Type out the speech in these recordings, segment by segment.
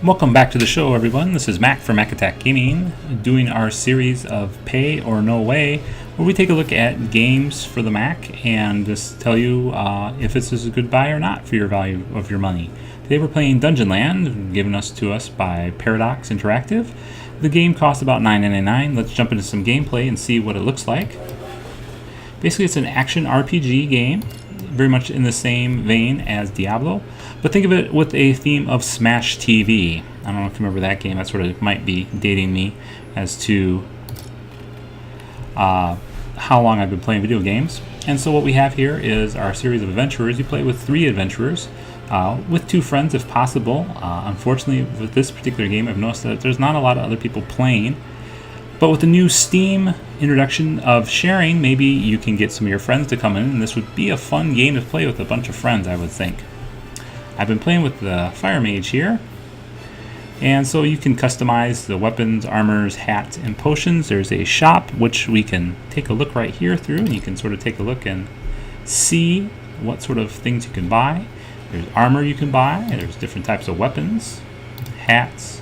Welcome back to the show, everyone. This is Mac from MacAttack Gaming, doing our series of Pay or No Way, where we take a look at games for the Mac and just tell you if this is a good buy or not for your value of your money. Today we're playing Dungeonland, given to us by Paradox Interactive. The game costs about $9.99. Let's jump into some gameplay and see what it looks like. Basically, it's an action RPG game, very much in the same vein as Diablo, but think of it with a theme of Smash TV. I don't know if you remember that game. That sort of might be dating me as to how long I've been playing video games. And so what we have here is our series of adventurers. You play with 3 adventurers, with 2 friends if possible. Unfortunately, with this particular game, I've noticed that there's not a lot of other people playing. But with the new Steam introduction of sharing, maybe you can get some of your friends to come in, and this would be a fun game to play with a bunch of friends, I would think. I've been playing with the Fire Mage here, and so you can customize the weapons, armors, hats, and potions. There's a shop, which we can take a look right here through, and you can sort of take a look and see what sort of things you can buy. There's armor you can buy, there's different types of weapons, hats,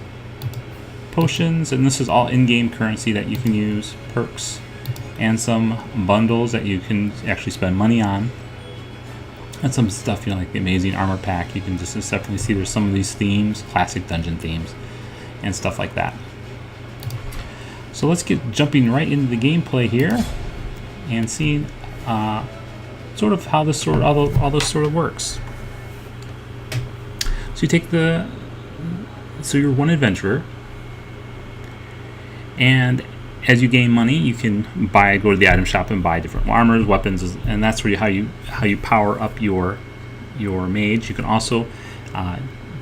potions, and this is all in-game currency that you can use, perks, and some bundles that you can actually spend money on. And some stuff, like the amazing armor pack. You can just definitely see there's some of these themes, classic dungeon themes, and stuff like that. So let's get jumping right into the gameplay here and seeing sort of how all this sort of works. So you take so you're one adventurer, and as you gain money, you can go to the item shop and buy different armors, weapons, and that's how you power up your mage. You can also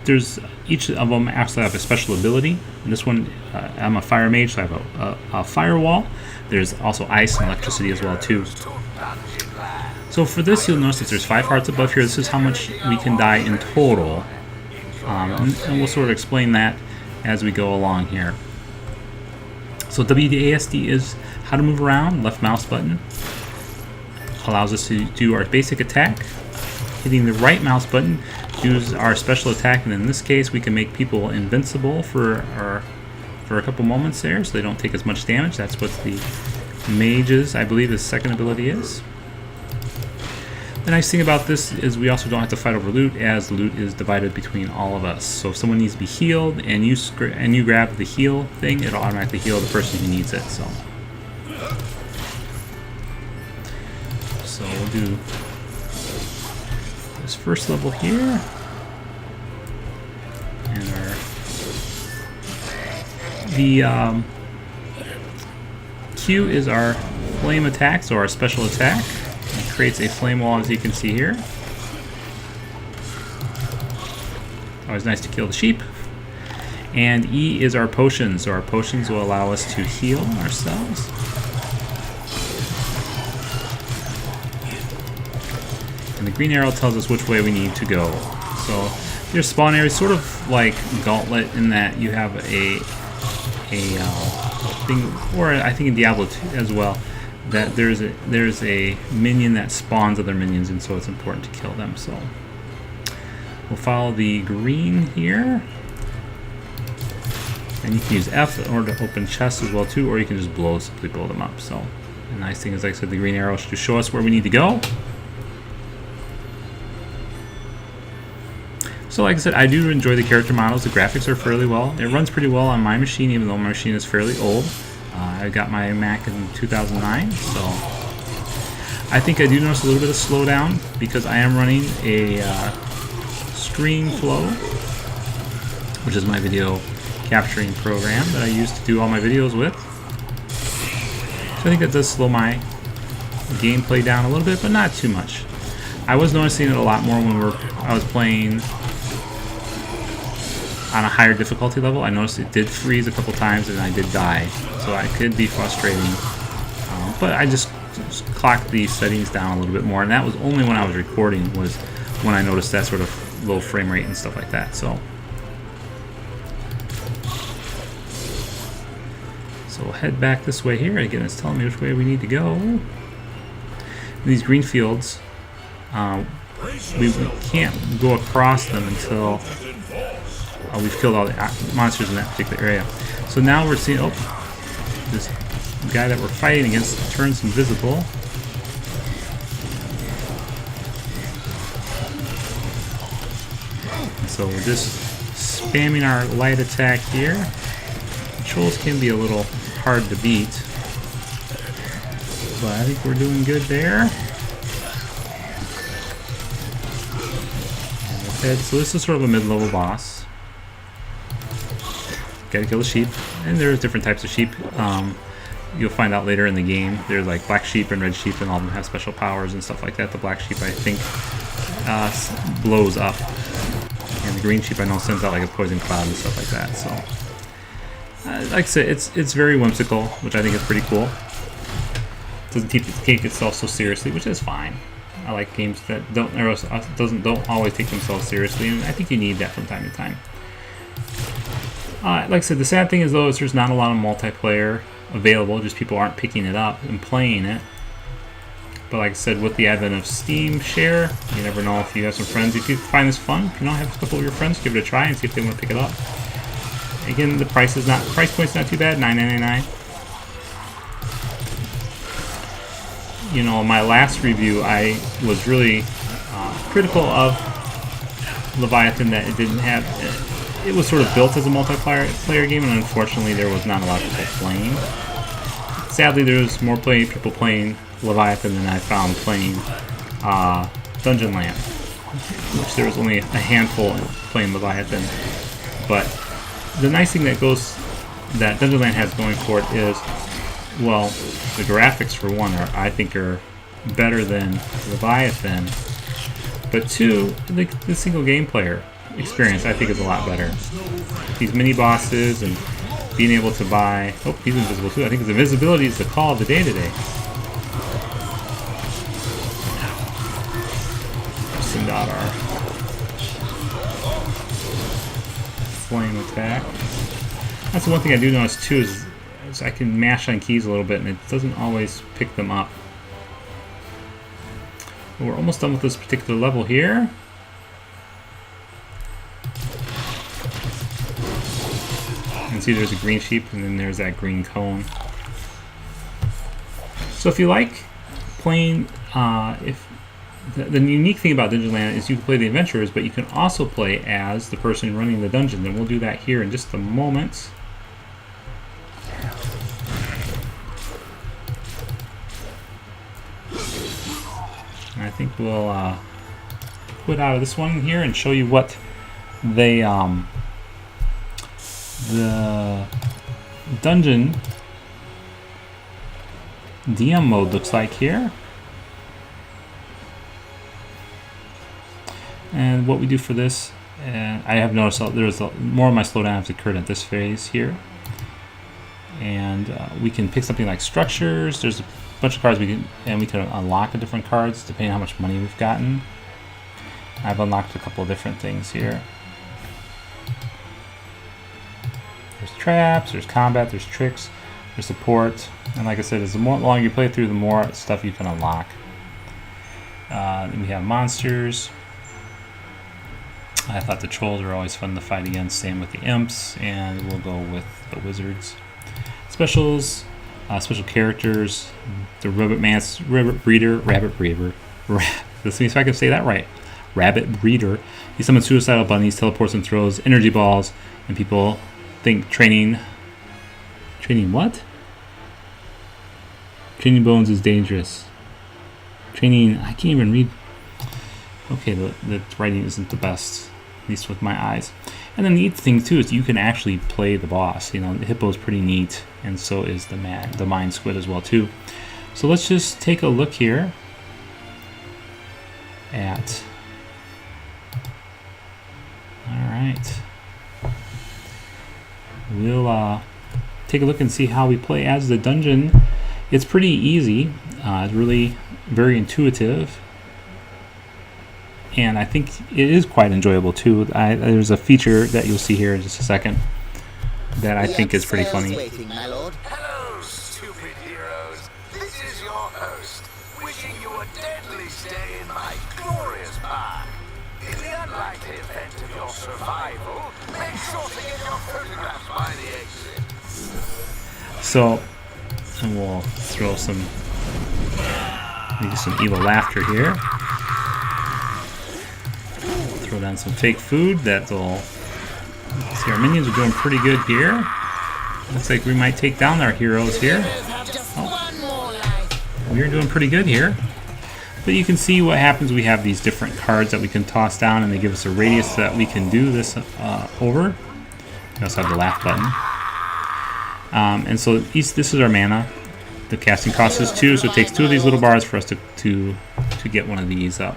there's each of them actually have a special ability. In this one, I'm a fire mage, so I have a firewall. There's also ice and electricity as well too. So for this, you'll notice that there's 5 hearts above here. This is how much we can die in total, and we'll sort of explain that as we go along here. So WASD is how to move around. Left mouse button allows us to do our basic attack. Hitting the right mouse button, use our special attack, and in this case we can make people invincible for a couple moments there, so they don't take as much damage. That's what the mage's, I believe, his second ability is. The nice thing about this is we also don't have to fight over loot, as loot is divided between all of us. So if someone needs to be healed and you grab the heal thing, it'll automatically heal the person who needs it. So we'll do this first level here, and the Q is our flame attack, so our special attack. It creates a flame wall, as you can see here. Always nice to kill the sheep. And E is our potions, so our potions will allow us to heal ourselves. And the green arrow tells us which way we need to go. So your spawn area is sort of like Gauntlet in that you have a thing, or I think in Diablo 2 as well, that there's a minion that spawns other minions, and so it's important to kill them. So we'll follow the green here, and you can use F in order to open chests as well too, or you can just simply blow them up. So the nice thing is, like I said, the green arrow should show us where we need to go. So like I said, I do enjoy the character models. The graphics are fairly well. It runs pretty well on my machine, even though my machine is fairly old. I got my Mac in 2009, so I think I do notice a little bit of slowdown because I am running a ScreenFlow, which is my video capturing program that I use to do all my videos with. So I think that does slow my gameplay down a little bit, but not too much. I was noticing it a lot more when I was playing on a higher difficulty level. I noticed it did freeze a couple times and I did die, so it could be frustrating. But I just clocked the settings down a little bit more, and that was only when I was recording, was when I noticed that sort of low frame rate and stuff like that. So we'll head back this way here. Again, it's telling me which way we need to go. These green fields, we can't go across them until we've killed all the monsters in that particular area. So now we're seeing, oh, this guy that we're fighting against turns invisible. So we're just spamming our light attack here. Controls can be a little hard to beat, but I think we're doing good there. So this is sort of a mid-level boss. Gotta kill the sheep, and there's different types of sheep. You'll find out later in the game. There's like black sheep and red sheep, and all of them have special powers and stuff like that. The black sheep, I think, blows up, and the green sheep I know sends out like a poison cloud and stuff like that. So, like I said, it's very whimsical, which I think is pretty cool. Doesn't take itself so seriously, which is fine. I like games that don't always take themselves seriously, and I think you need that from time to time. Like I said, the sad thing is though is there's not a lot of multiplayer available. Just people aren't picking it up and playing it. But like I said, with the advent of Steam Share, you never know if you have some friends. If you find this fun, you know, have a couple of your friends give it a try and see if they want to pick it up. Again, the price point's not too bad, $9.99. You know, my last review, I was really critical of Leviathan, that it didn't have. It was sort of built as a multiplayer game, and unfortunately, there was not a lot of people playing. Sadly, there's more people playing Leviathan than I found playing Dungeonland, which there was only a handful playing Leviathan. But the nice thing that Dungeonland has going for it is, well, the graphics for one I think are better than Leviathan, but two, the single game player experience I think is a lot better. These mini bosses and being able to buy, oh, he's invisible too. I think his invisibility is the call of the day today. Send out our flame attack. That's the one thing I do notice too, is I can mash on keys a little bit and it doesn't always pick them up. But we're almost done with this particular level here. You can see there's a green sheep and then there's that green cone. So if you like playing, the unique thing about Dungeonland is you can play the adventurers, but you can also play as the person running the dungeon, and we'll do that here in just a moment. I think we'll quit out of this one here and show you what the dungeon DM mode looks like here. And what we do for this, I have noticed there's more of my slowdown has occurred at this phase here. And we can pick something like structures. There's a bunch of cards we can unlock the different cards depending on how much money we've gotten. I've unlocked a couple of different things here. There's traps, there's combat, there's tricks, there's support, and like I said, as the longer you play through, the more stuff you can unlock. Then we have monsters. I thought the trolls are always fun to fight against, same with the imps, and we'll go with the wizards. Specials, special characters, the rabbit breeder, let's see if I can say that right. Rabbit breeder. He summons suicidal bunnies, teleports and throws energy balls, and people think training what? Training bones is dangerous. Training, I can't even read. Okay, the writing isn't the best, at least with my eyes. And the neat thing too is you can actually play the boss. You know, the hippo is pretty neat, and so is the mine squid as well too. So let's just take a look here at. All right, we'll take a look and see how we play as the dungeon. It's pretty easy. It's really very intuitive. And I think it is quite enjoyable too. There's a feature that you'll see here in just a second that I think is pretty funny. Waiting, my lord. Hello, stupid heroes. This is your host, wishing you a deadly stay in my glorious park. In the unlikely event of your survival, make photographs by the exit. So, and we'll throw maybe some evil laughter here. Throw down some fake food that'll. See, our minions are doing pretty good here. Looks like we might take down our heroes here. We're doing pretty good here. But you can see what happens. We have these different cards that we can toss down, and they give us a radius that we can do this over. We also have the laugh button. And so this is our mana. The casting cost is 2, so it takes 2 of these little bars for us to get one of these up.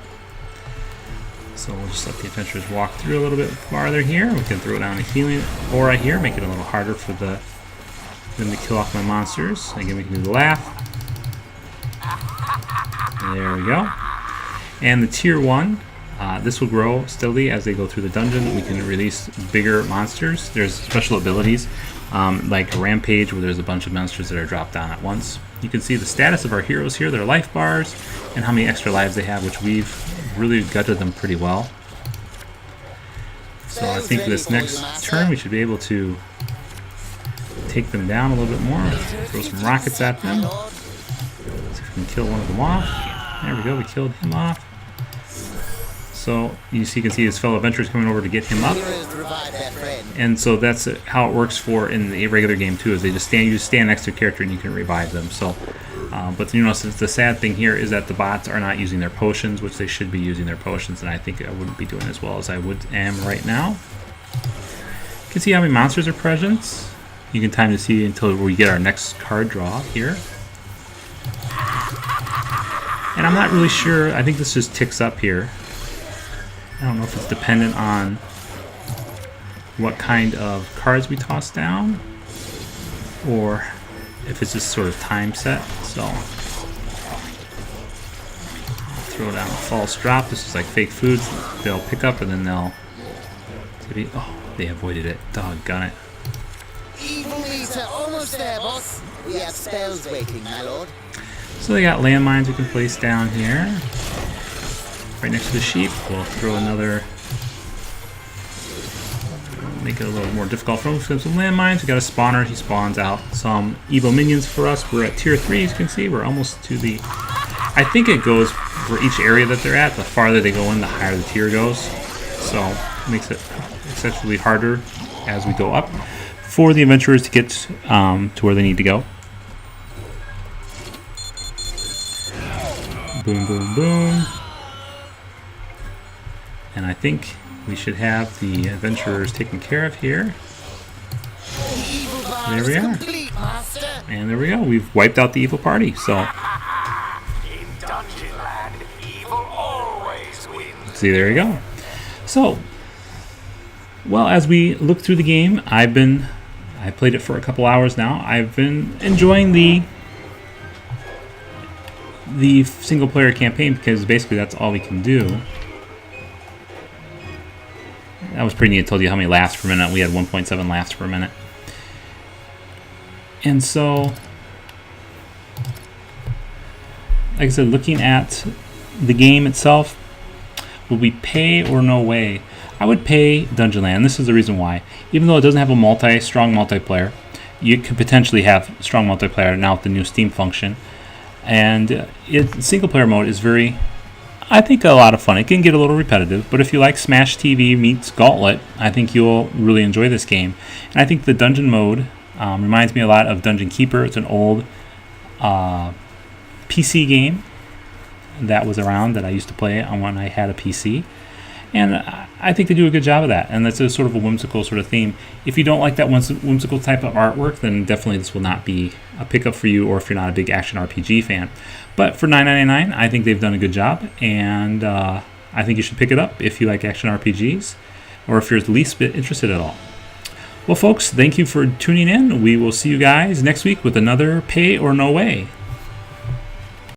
So we'll just let the adventurers walk through a little bit farther here. We can throw down a healing aura here, make it a little harder for them to kill off my monsters. Again, we can do the laugh. There we go. And the tier 1, this will grow steadily as they go through the dungeon. We can release bigger monsters. There's special abilities like a rampage where there's a bunch of monsters that are dropped down at once. You can see the status of our heroes here, their life bars, and how many extra lives they have, which we've really gutted them pretty well. So I think this next turn we should be able to take them down a little bit more. Throw some rockets at them. See if we can kill one of them off. There we go, we killed him off. So you can see his fellow adventurers coming over to get him up. And so that's how it works for in the regular game too, is they just stand next to a character and you can revive them. So, but you notice the sad thing here is that the bots are not using their potions, which they should be using their potions, and I think I wouldn't be doing as well as I am right now. You can see how many monsters are present. You can time to see until we get our next card draw here. And I'm not really sure, I think this just ticks up here. I don't know if it's dependent on what kind of cards we toss down or if it's just sort of time set. So I'll throw down a false drop. This is like fake foods. They'll pick up and then they'll... Oh, they avoided it. Doggone it. Evil Eater, almost there, boss. We have spells waiting, my lord. So they got landmines we can place down here. Right next to the sheep. We'll throw another... Make it a little more difficult for them. Some landmines. We got a spawner. He spawns out some evil minions for us. We're at tier 3, as you can see. We're almost to the... I think it goes for each area that they're at. The farther they go in, the higher the tier goes. So it makes it essentially harder as we go up for the adventurers to get to where they need to go. Boom, boom, boom. And I think we should have the adventurers taken care of here. There we are. And there we go. We've wiped out the evil party. So In Dungeonland, evil always wins. see, there you go. So, well, as we look through the game, I played it for a couple hours now. I've been enjoying the single player campaign because basically that's all we can do. That was pretty neat. It told you how many laughs per minute. We had 1.7 laughs per minute. And so, like I said, looking at the game itself, will we pay or no way? I would pay Dungeonland. This is the reason why. Even though it doesn't have a strong multiplayer, you could potentially have strong multiplayer now with the new Steam function. And single player mode is very... I think a lot of fun. It can get a little repetitive, but if you like Smash TV meets Gauntlet, I think you'll really enjoy this game. And I think the dungeon mode reminds me a lot of Dungeon Keeper. It's an old PC game that was around that I used to play on when I had a PC. And I think they do a good job of that. And that's a sort of a whimsical sort of theme. If you don't like that whimsical type of artwork, then definitely this will not be a pickup for you, or if you're not a big action RPG fan. But for $9.99, I think they've done a good job. And I think you should pick it up if you like action RPGs, or if you're the least bit interested at all. Well, folks, thank you for tuning in. We will see you guys next week with another Pay or No Way.